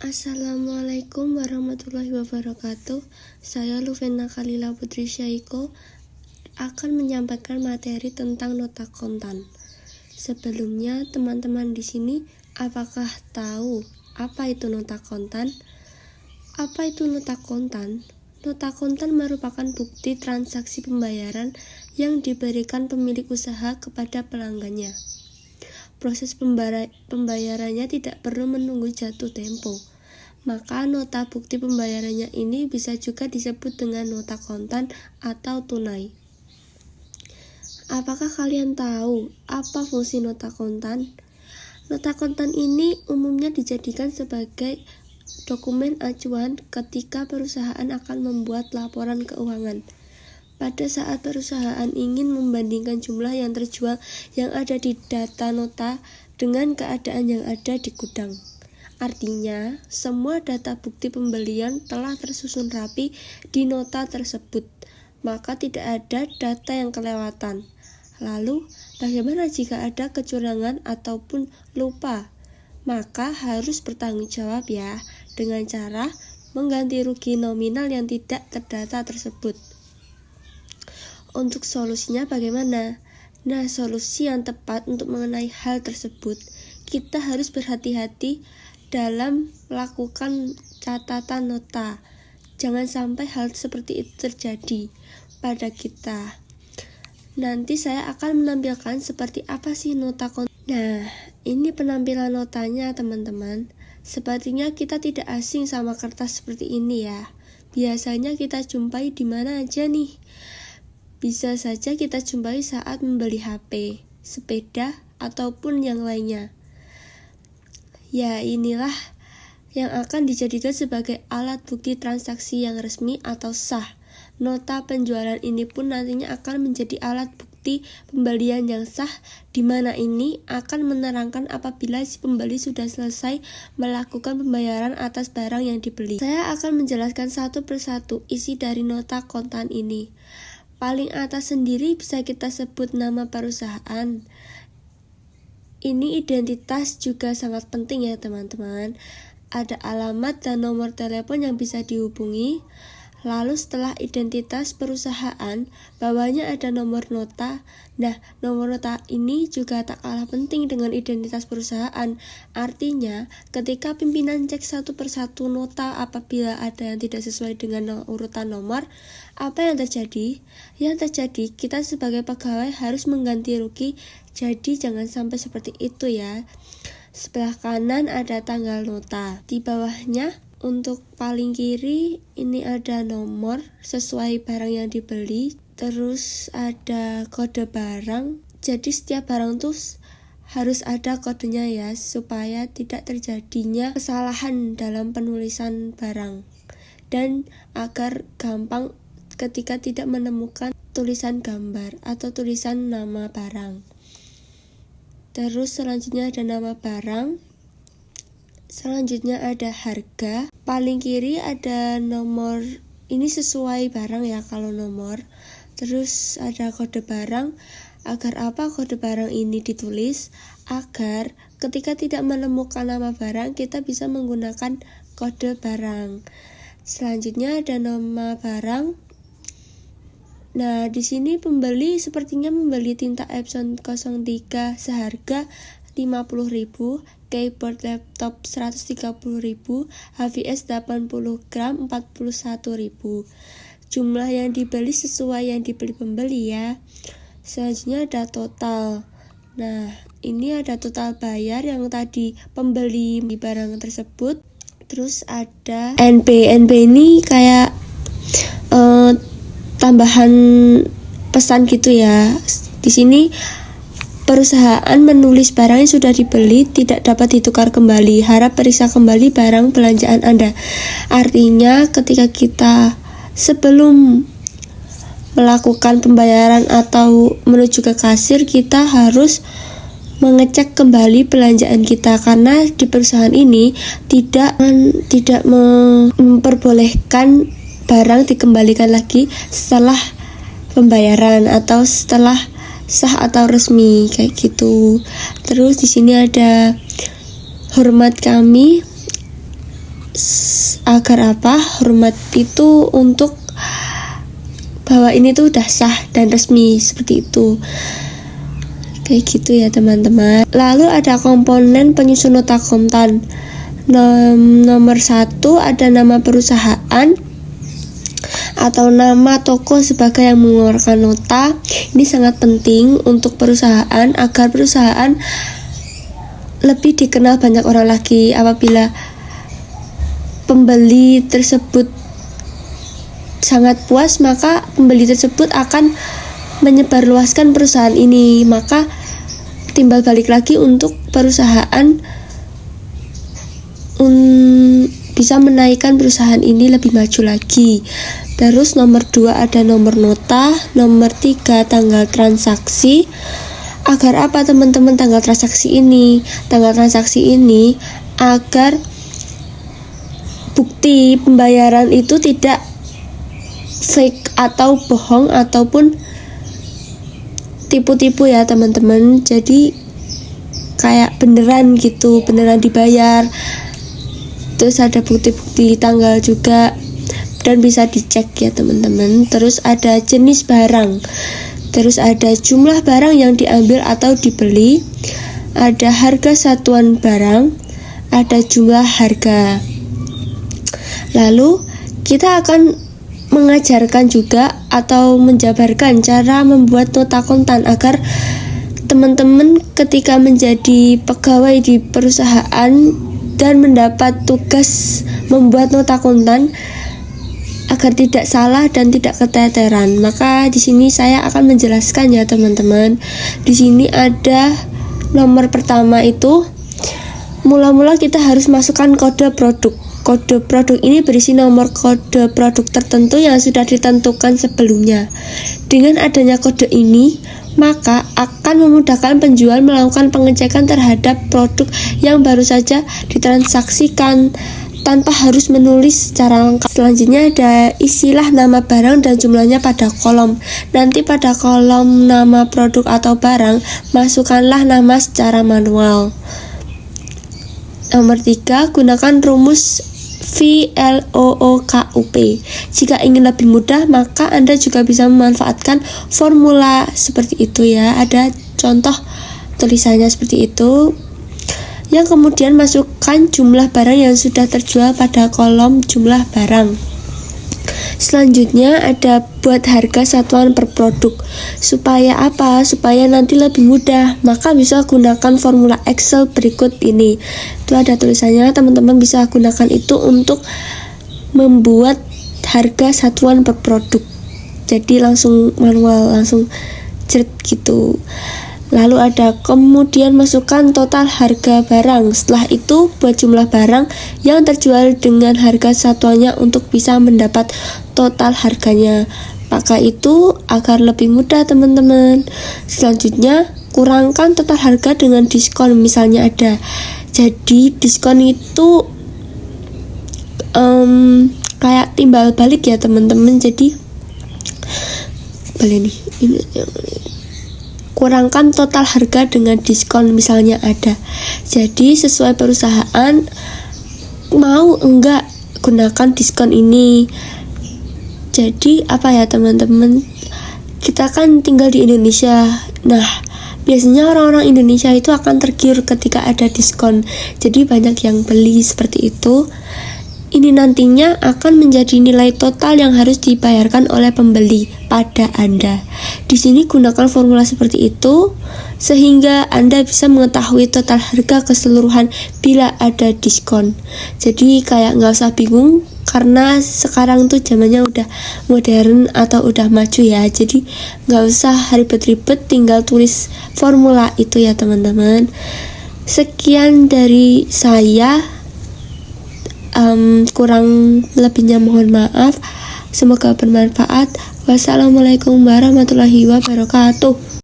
Assalamualaikum warahmatullahi wabarakatuh. Saya Luvena Khalila Putri Syaiko akan menyampaikan materi tentang nota kontan. Sebelumnya, teman-teman di sini apakah tahu apa itu nota kontan? Apa itu nota kontan? Nota kontan merupakan bukti transaksi pembayaran yang diberikan pemilik usaha kepada pelanggannya. Proses pembayarannya tidak perlu menunggu jatuh tempo. Maka nota bukti pembayarannya ini bisa juga disebut dengan nota kontan atau tunai. Apakah kalian tahu apa fungsi nota kontan? Nota kontan ini umumnya dijadikan sebagai dokumen acuan ketika perusahaan akan membuat laporan keuangan. Pada saat perusahaan ingin membandingkan jumlah yang terjual yang ada di data nota dengan keadaan yang ada di gudang. Artinya, semua data bukti pembelian telah tersusun rapi di nota tersebut, maka tidak ada data yang kelewatan. Lalu, bagaimana jika ada kecurangan ataupun lupa? Maka harus bertanggung jawab ya, dengan cara mengganti rugi nominal yang tidak terdata tersebut. Untuk solusinya bagaimana? Nah, solusi yang tepat untuk mengenai hal tersebut, kita harus berhati-hati dalam melakukan catatan nota. Jangan sampai hal seperti itu terjadi pada kita. Nanti saya akan menampilkan seperti apa sih nota kontan. Nah, ini penampilan notanya teman-teman. Sepertinya kita tidak asing sama kertas seperti ini ya. Biasanya kita jumpai di mana aja nih? Bisa saja kita jumpai saat membeli HP, sepeda, ataupun yang lainnya. Ya, inilah yang akan dijadikan sebagai alat bukti transaksi yang resmi atau sah. Nota penjualan ini pun nantinya akan menjadi alat bukti pembelian yang sah, di mana ini akan menerangkan apabila si pembeli sudah selesai melakukan pembayaran atas barang yang dibeli. Saya akan menjelaskan satu persatu isi dari nota kontan ini. Paling atas sendiri bisa kita sebut nama perusahaan. Ini identitas juga sangat penting ya teman-teman. Ada alamat dan nomor telepon yang bisa dihubungi. Lalu setelah identitas perusahaan, bawahnya ada nomor nota. Nah, nomor nota ini juga tak kalah penting dengan identitas perusahaan. Artinya, ketika pimpinan cek satu persatu nota apabila ada yang tidak sesuai dengan urutan nomor, apa yang terjadi? Yang terjadi, kita sebagai pegawai harus mengganti rugi. Jadi jangan sampai seperti itu ya. Sebelah kanan ada tanggal nota. Di bawahnya untuk paling kiri ini ada nomor sesuai barang yang dibeli. Terus ada kode barang. Jadi setiap barang tuh harus ada kodenya ya, supaya tidak terjadinya kesalahan dalam penulisan barang. Dan agar gampang ketika tidak menemukan tulisan gambar atau tulisan nama barang. Terus selanjutnya ada nama barang. Selanjutnya ada harga. Paling kiri ada nomor, ini sesuai barang ya kalau nomor. Terus ada kode barang. Agar apa kode barang ini ditulis? Agar ketika tidak menemukan nama barang, kita bisa menggunakan kode barang. Selanjutnya ada nama barang. Nah, di sini pembeli sepertinya membeli tinta Epson 03 seharga 50.000, keyboard laptop 130.000, HVS 80 gram 41.000. Jumlah yang dibeli sesuai yang dibeli pembeli ya. Selanjutnya ada total. Nah, ini ada total bayar yang tadi pembeli barang tersebut. Terus ada NP. NP ini kayak tambahan pesan gitu ya. Di sini perusahaan menulis barang yang sudah dibeli tidak dapat ditukar kembali. Harap periksa kembali barang belanjaan Anda. Artinya ketika kita sebelum melakukan pembayaran atau menuju ke kasir, kita harus mengecek kembali belanjaan kita, karena di perusahaan ini tidak memperbolehkan barang dikembalikan lagi setelah pembayaran atau setelah sah atau resmi kayak gitu. Terus di sini ada hormat kami. agar apa? Hormat itu untuk bahwa ini tuh udah sah dan resmi, seperti itu. Kayak gitu ya teman-teman. Lalu ada komponen penyusun nota kontan. Nomor 1 ada nama perusahaan atau nama toko sebagai yang mengeluarkan nota. Ini sangat penting untuk perusahaan agar perusahaan lebih dikenal banyak orang lagi. Apabila pembeli tersebut sangat puas, maka pembeli tersebut akan menyebarluaskan perusahaan ini. Maka timbal balik lagi untuk perusahaan bisa menaikkan perusahaan ini lebih maju lagi. Terus nomor 2 ada nomor nota. Nomor 3 tanggal transaksi. Agar apa teman-teman tanggal transaksi ini? Tanggal transaksi ini agar bukti pembayaran itu tidak fake atau bohong ataupun tipu-tipu ya teman-teman. Jadi kayak beneran gitu, beneran dibayar. Terus ada bukti-bukti tanggal juga dan bisa dicek ya teman-teman. Terus ada jenis barang. Terus ada jumlah barang yang diambil atau dibeli. Ada harga satuan barang. Ada jumlah harga. Lalu kita akan mengajarkan juga atau menjabarkan cara membuat nota kontan agar teman-teman ketika menjadi pegawai di perusahaan dan mendapat tugas membuat nota kontan agar tidak salah dan tidak keteteran. Maka di sini saya akan menjelaskan ya teman-teman. Di sini ada nomor pertama itu mula-mula kita harus masukkan kode produk. Kode produk ini berisi nomor kode produk tertentu yang sudah ditentukan sebelumnya. Dengan adanya kode ini, maka akan memudahkan penjual melakukan pengecekan terhadap produk yang baru saja ditransaksikan tanpa harus menulis secara lengkap. Selanjutnya ada isilah nama barang dan jumlahnya pada kolom. Nanti pada kolom nama produk atau barang, masukkanlah nama secara manual. Nomor 3, gunakan rumus VLOOKUP. Jika ingin lebih mudah, maka Anda juga bisa memanfaatkan formula seperti itu ya. Ada contoh tulisannya seperti itu. Yang kemudian masukkan jumlah barang yang sudah terjual pada kolom jumlah barang. Selanjutnya ada buat harga satuan per produk. Supaya apa? Supaya nanti lebih mudah. Maka bisa gunakan formula Excel berikut ini. Itu ada tulisannya, teman-teman bisa gunakan itu untuk membuat harga satuan per produk. Jadi langsung manual, langsung jeret gitu. Lalu ada kemudian masukkan total harga barang. Setelah itu buat jumlah barang yang terjual dengan harga satuannya untuk bisa mendapat total harganya. Pakai itu agar lebih mudah teman-teman. Selanjutnya kurangkan total harga dengan diskon, misalnya ada. Jadi diskon itu kayak timbal balik ya teman-teman. Jadi boleh nih ini kurangkan total harga dengan diskon, misalnya ada. Jadi sesuai perusahaan mau enggak gunakan diskon ini. Jadi apa ya teman-teman, kita kan tinggal di Indonesia. Nah biasanya orang-orang Indonesia itu akan tergiur ketika ada diskon. Jadi banyak yang beli seperti itu. Ini nantinya akan menjadi nilai total yang harus dibayarkan oleh pembeli pada Anda. Di sini gunakan formula seperti itu sehingga Anda bisa mengetahui total harga keseluruhan bila ada diskon. Jadi kayak nggak usah bingung karena sekarang tuh zamannya udah modern atau udah maju ya. Jadi nggak usah ribet-ribet, tinggal tulis formula itu ya teman-teman. Sekian dari saya. Kurang lebihnya mohon maaf. Semoga bermanfaat. Wassalamualaikum warahmatullahi wabarakatuh.